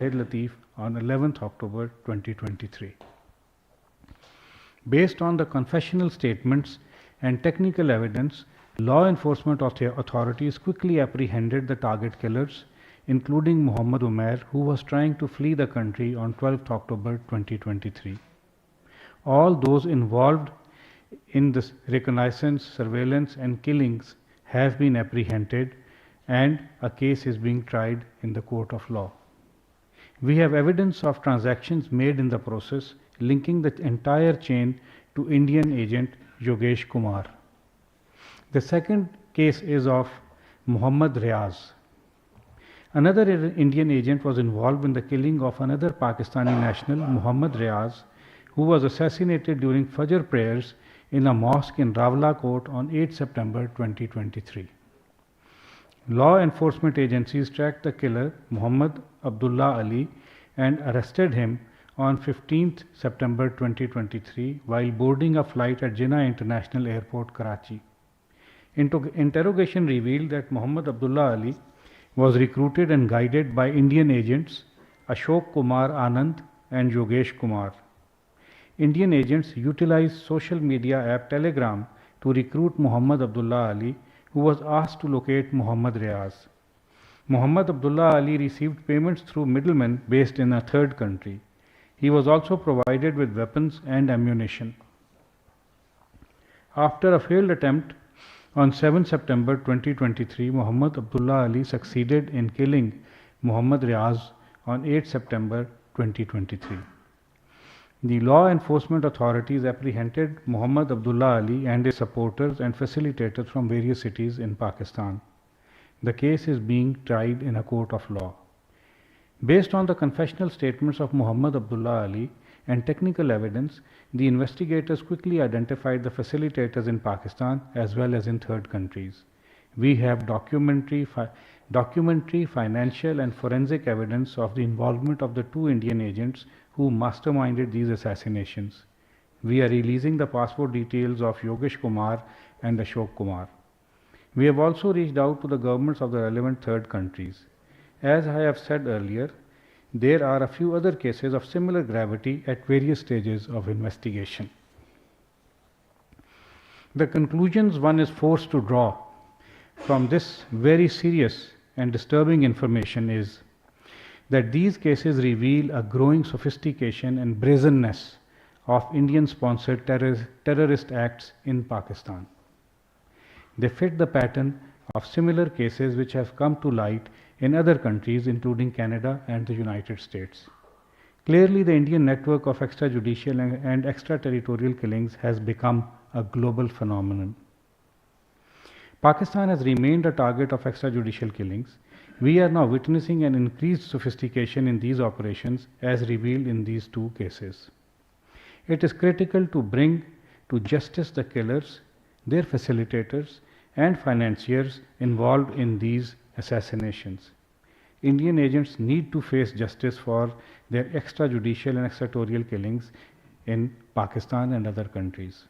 Latif on 11th October 2023. Based on the confessional statements and technical evidence, law enforcement authorities quickly apprehended the target killers, including Muhammad Umair, who was trying to flee the country on 12th October 2023. All those involved in this reconnaissance, surveillance and killings have been apprehended, and a case is being tried in the court of law. We have evidence of transactions made in the process linking the entire chain to Indian agent Yogesh Kumar. The second case is of Muhammad Riaz. Another Indian agent was involved in the killing of another Pakistani national, Muhammad Riaz, who was assassinated during Fajr prayers in a mosque in Rawalakot on 8 September 2023. Law enforcement agencies tracked the killer, Muhammad Abdullah Ali, and arrested him on 15th September 2023 while boarding a flight at Jinnah International Airport, Karachi. Interrogation revealed that Muhammad Abdullah Ali was recruited and guided by Indian agents Ashok Kumar Anand and Yogesh Kumar. Indian agents utilized social media app Telegram to recruit Muhammad Abdullah Ali, who was asked to locate Muhammad Riaz. Muhammad Abdullah Ali received payments through middlemen based in a third country. He was also provided with weapons and ammunition. After a failed attempt on 7 September 2023, Muhammad Abdullah Ali succeeded in killing Muhammad Riaz on 8 September 2023. The law enforcement authorities apprehended Muhammad Abdullah Ali and his supporters and facilitators from various cities in Pakistan. The case is being tried in a court of law. Based on the confessional statements of Muhammad Abdullah Ali and technical evidence, the investigators quickly identified the facilitators in Pakistan as well as in third countries. We have documentary, financial and forensic evidence of the involvement of the two Indian agents who masterminded these assassinations. We are releasing the passport details of Yogesh Kumar and Ashok Kumar. We have also reached out to the governments of the relevant third countries. As I have said earlier, there are a few other cases of similar gravity at various stages of investigation. The conclusions one is forced to draw from this very serious and disturbing information is that these cases reveal a growing sophistication and brazenness of Indian-sponsored terrorist acts in Pakistan. They fit the pattern of similar cases which have come to light in other countries, including Canada and the United States. Clearly, the Indian network of extrajudicial and extraterritorial killings has become a global phenomenon. Pakistan has remained a target of extrajudicial killings. We are now witnessing an increased sophistication in these operations as revealed in these two cases. It is critical to bring to justice the killers, their facilitators, and financiers involved in these assassinations. Indian agents need to face justice for their extrajudicial and extraterritorial killings in Pakistan and other countries.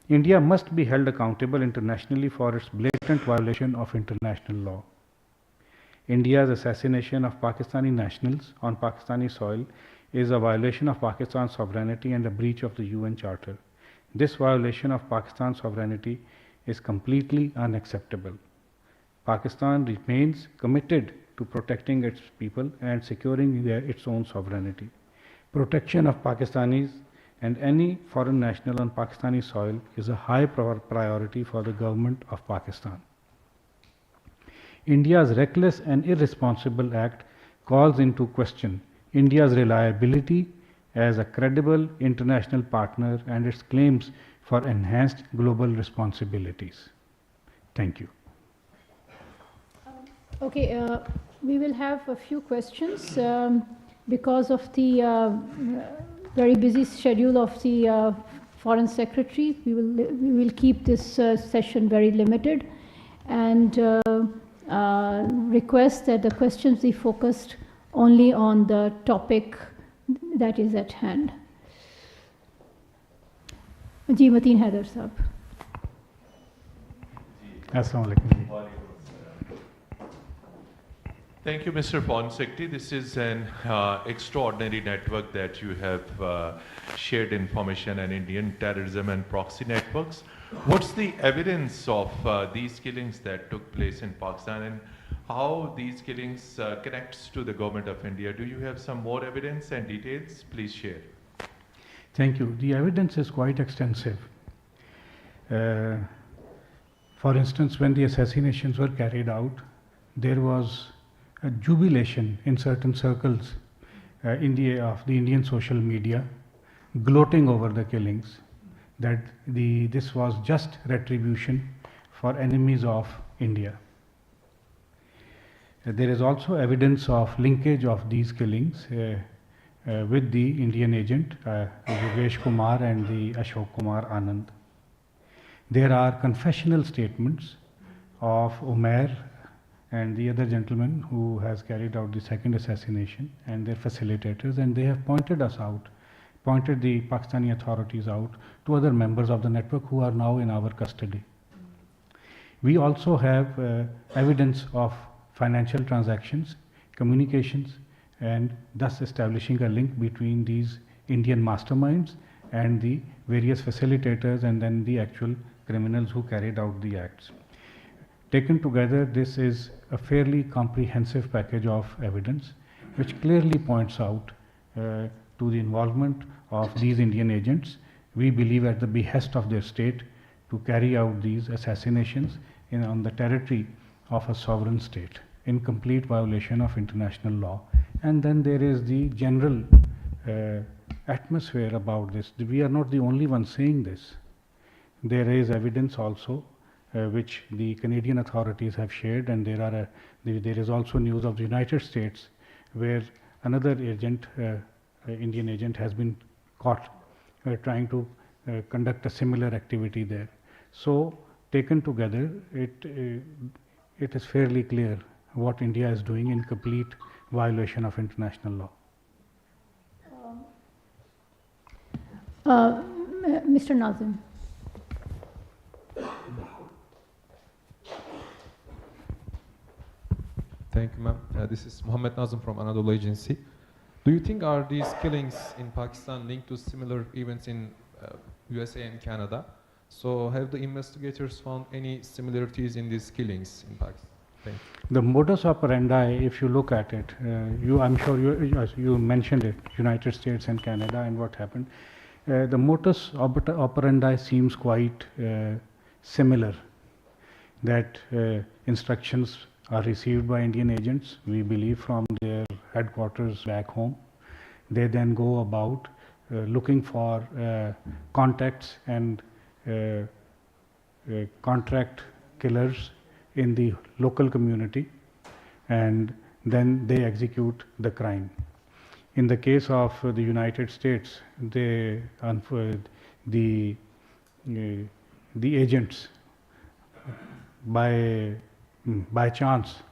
India must be held accountable internationally for its blatant violation of international law. India's assassination of Pakistani nationals on Pakistani soil is a violation of Pakistan's sovereignty and a breach of the UN Charter. This violation of Pakistan's sovereignty is completely unacceptable. Pakistan remains committed to protecting its people and securing its own sovereignty. Protection of Pakistanis and any foreign national on Pakistani soil is a high priority for the government of Pakistan. India's reckless and irresponsible act calls into question India's reliability as a credible international partner and its claims for enhanced global responsibilities. Thank you. We will have a few questions because of the very busy schedule of the Foreign Secretary. We will keep this session very limited and request that the questions be focused only on the topic that is at hand. जी मतीन हैदर साहब. Assalamu alaikum. Thank you, Mr. Ponsecti. This is an extraordinary network that you have shared information on Indian terrorism and proxy networks. What's the evidence of these killings that took place in Pakistan, and how these killings connects to the government of India? Do you have some more evidence and details? Please share. Thank you. The evidence is quite extensive. For instance, when the assassinations were carried out, there was a jubilation in certain circles of the Indian social media, gloating over the killings, that this was just retribution for enemies of India. There is also evidence of linkage of these killings with the Indian agent Yogesh Kumar and the Ashok Kumar Anand. There are confessional statements of Umair and the other gentleman who has carried out the second assassination and their facilitators, and they have pointed the Pakistani authorities out to other members of the network who are now in our custody. We also have evidence of financial transactions, communications, and thus establishing a link between these Indian masterminds and the various facilitators and then the actual criminals who carried out the acts. Taken together, this is a fairly comprehensive package of evidence which clearly points out to the involvement of these Indian agents, we believe at the behest of their state, to carry out these assassinations on the territory of a sovereign state in complete violation of international law. And then there is the general atmosphere about this. We are not the only ones saying this. There is evidence also which the Canadian authorities have shared, and there is also news of the United States where another agent, Indian agent, has been caught trying to conduct a similar activity there. So taken together, it is fairly clear what India is doing in complete violation of international law. Mr. Nazim. Thank you, ma'am. This is Mohammed Nazim from Anadolu Agency. Do you think are these killings in Pakistan linked to similar events in USA and Canada? So have the investigators found any similarities in these killings in Pakistan? Thank you. The modus operandi, if you look at it, I'm sure you mentioned it, United States and Canada, and what happened. The modus operandi seems quite similar, that instructions are received by Indian agents, we believe, from their headquarters back home. They then go about looking for contacts and contract killers in the local community, and then they execute the crime. In the case of the United States, the agents by chance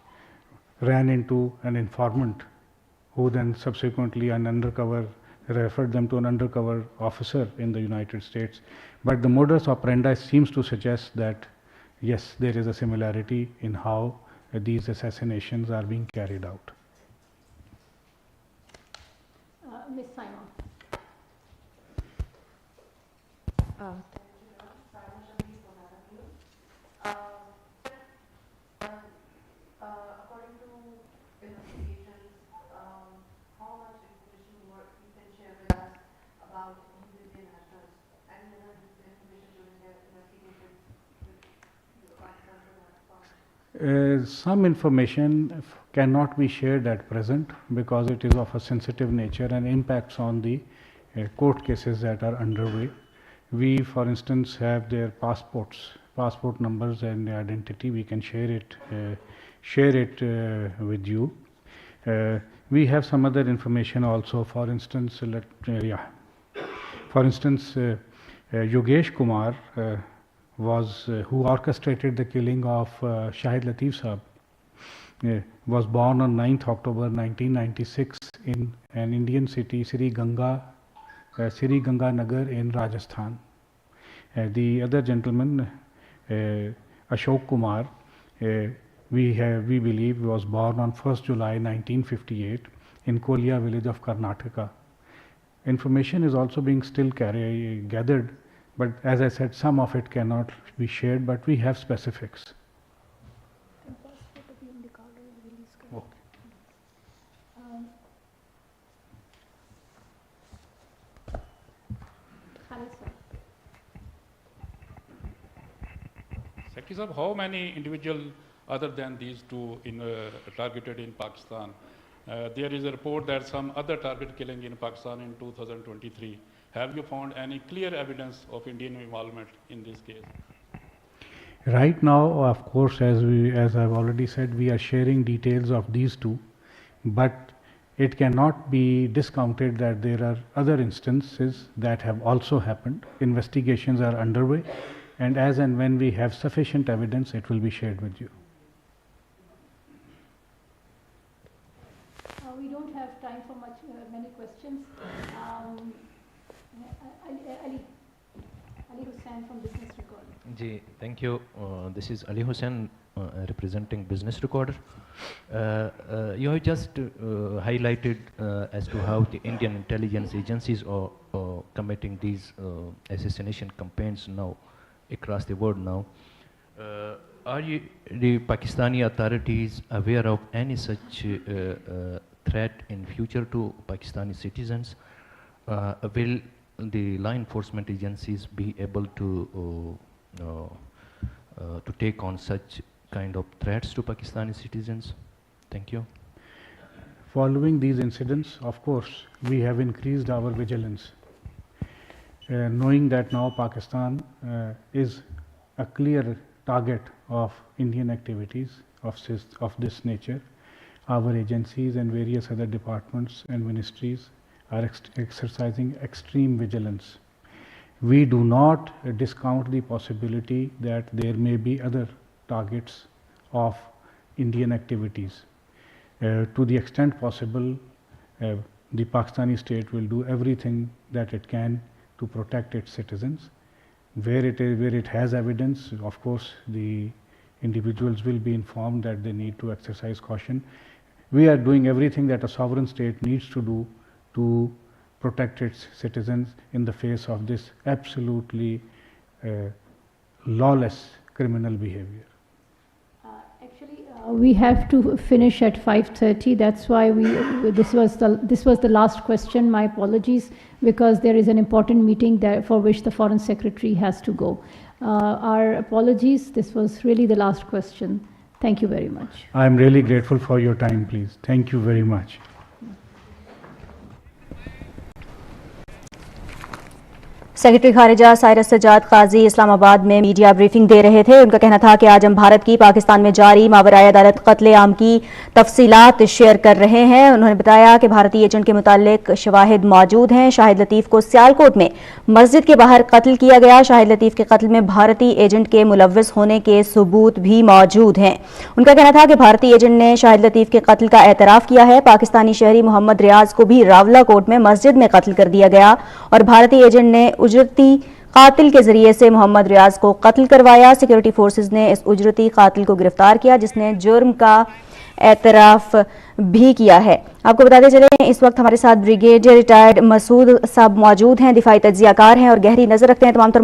ran into an informant who then subsequently referred them to an undercover officer in the United States. But the modus operandi seems to suggest that yes, there is a similarity in how these assassinations are being carried out. Ms. Simon. According to investigations, how much information you can share with us about Indian nationals and whether this information during their investigations Some information cannot be shared at present because it is of a sensitive nature and impacts on the court cases that are underway. We, for instance, have their passport numbers and identity. We can share it with you. We have some other information also. For instance, Yogesh Kumar who orchestrated the killing of Shahid Latif Saab, was born on 9th October 1996 in an Indian city, Sri Ganga Nagar in Rajasthan. The other gentleman, Ashok Kumar, we believe was born on 1st July 1958 in Kolia village of Karnataka. Information is also being still gathered, but as I said, some of it cannot be shared, but we have specifics. Okay. Secretary Sahab, how many individuals other than these two targeted in Pakistan? There is a report that some other target killing in Pakistan in 2023. Have you found any clear evidence of Indian involvement in this case? Right now, of course, as I've already said, we are sharing details of these two, but it cannot be discounted that there are other instances that have also happened. Investigations are underway, and as and when we have sufficient evidence, it will be shared with you. We don't have time for many questions. Ali Hussain from Business Recorder. Ji, thank you. This is Ali Hussain representing Business Recorder. You have just highlighted as to how the Indian intelligence agencies are committing these assassination campaigns now across the world now. Are the Pakistani authorities aware of any such threat in future to Pakistani citizens? Will the law enforcement agencies be able to take on such kind of threats to Pakistani citizens? Thank you. Following these incidents, of course, we have increased our vigilance. Knowing that now Pakistan is a clear target of Indian activities of this nature, our agencies and various other departments and ministries are exercising extreme vigilance. We do not discount the possibility that there may be other targets of Indian activities. To the extent possible, the Pakistani state will do everything that it can to protect its citizens. Where it has evidence, of course, the individuals will be informed that they need to exercise caution. We are doing everything that a sovereign state needs to do to protect its citizens in the face of this absolutely lawless criminal behavior. Actually, we have to finish at 5:30. That's why this was the last question. My apologies, because there is an important meeting there for which the Foreign Secretary has to go. Our apologies. This was really the last question. Thank you very much. I am really grateful for your time, please. Thank you very much. Secretary खारिजा साइरस सज्जाद काजी इस्लामाबाद में media briefing दे रहे थे। उनका कहना था कि आज हम भारत की पाकिस्तान में जारी मावराए अदालत कत्ले आम की तफसीलात शेयर कर रहे हैं। उन्होंने बताया कि भारतीय एजेंट के मुतालिक शवाहिद मौजूद हैं। शाहिद लतीफ को सियालकोट में मस्जिद के बाहर कत्ल किया गया। शाहिद लतीफ के कत्ल में भारतीय एजेंट के मुलव्वस होने के सबूत भी मौजूद हैं। उनका कहना था कि भारतीय एजेंट ने शाहिद लतीफ के कत्ल का एतराफ़ किया है। पाकिस्तानी शहरी मोहम्मद रियाज को भी रावला कोट में मस्जिद में कत्ल कर दिया गया और भारतीय एजेंट ने उजरती कातिल के जरिए से मोहम्मद रियाज को कत्ल करवाया। सिक्योरिटी फोर्सेस ने इस उजरती कातिल को गिरफ्तार किया, जिसने जुर्म का एतराफ भी किया है। आपको बताते चले, इस वक्त हमारे साथ ब्रिगेडियर रिटायर्ड मसूद साहब मौजूद हैं, दिफाई तज्जियाकार हैं और गहरी नजर रखते हैं तमाम तर